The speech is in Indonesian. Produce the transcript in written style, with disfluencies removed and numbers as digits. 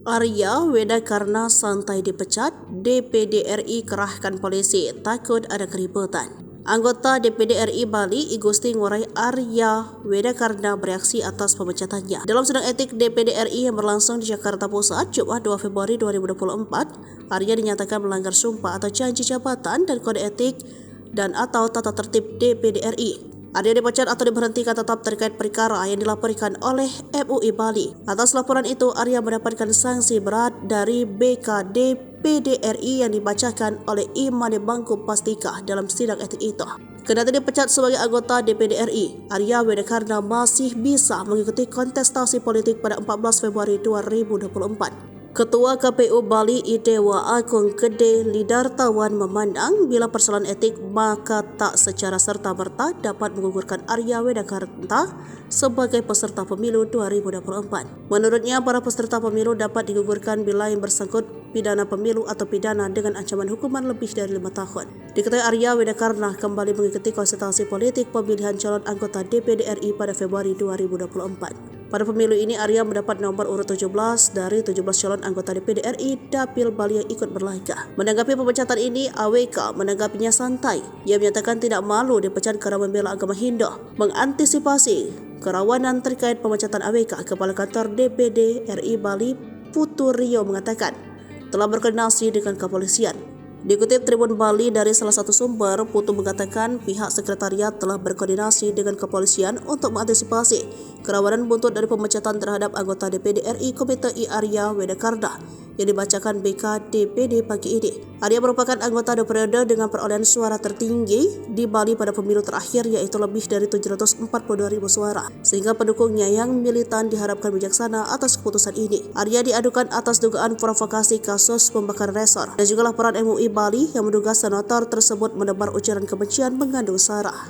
Arya Wedakarna santai dipecat, DPD RI kerahkan polisi, takut ada keributan. Anggota DPD RI Bali, I Gusti Ngurai Arya Wedakarna bereaksi atas pemecatannya. Dalam sidang etik DPD RI yang berlangsung di Jakarta Pusat, Jumat 2 Februari 2024, Arya dinyatakan melanggar sumpah atau janji jabatan dan kode etik dan atau tata tertib DPD RI. Arya dipecat atau diberhentikan tetap terkait perkara yang dilaporkan oleh MUI Bali. Atas laporan itu, Arya mendapatkan sanksi berat dari BKD PDRI yang dibacakan oleh Imane Bangku Pastika dalam sidang etik itu. Kendati dipecat sebagai anggota DPD RI, Arya Wedakarna masih bisa mengikuti kontestasi politik pada 14 Februari 2024. Ketua KPU Bali Idewa Agung Gede Lidartawan memandang bila persoalan etik maka tak secara serta-merta dapat menggugurkan Arya Wedakarna sebagai peserta pemilu 2024. Menurutnya, para peserta pemilu dapat digugurkan bila yang bersangkut pidana pemilu atau pidana dengan ancaman hukuman lebih dari 5 tahun. Diketahui Arya Wedakarna kembali mengikuti konsultasi politik pemilihan calon anggota DPD RI pada Februari 2024. Pada pemilu ini, Arya mendapat nomor urut 17 dari 17 calon anggota DPD RI Dapil Bali yang ikut berlaga. Menanggapi pemecatan ini, AWK menanggapinya santai. Ia menyatakan tidak malu dipecat karena membela agama Hindu. Mengantisipasi kerawanan terkait pemecatan AWK, Kepala Kantor DPD RI Bali Putu Rio mengatakan telah berkoordinasi dengan kepolisian. Dikutip Tribun Bali dari salah satu sumber, Putu mengatakan pihak sekretariat telah berkoordinasi dengan kepolisian untuk mengantisipasi kerawanan buntut dari pemecatan terhadap anggota DPD RI Komite I Arya Wedakarna yang dibacakan BKDPD pagi ini. Arya merupakan anggota periode dengan perolehan suara tertinggi di Bali pada pemilu terakhir, yaitu lebih dari 742.000 suara. Sehingga pendukungnya yang militan diharapkan bijaksana atas keputusan ini. Arya diadukan atas dugaan provokasi kasus pembakaran resor dan juga laporan MUI Bali yang menduga senator tersebut menebar ujaran kebencian mengandung sara.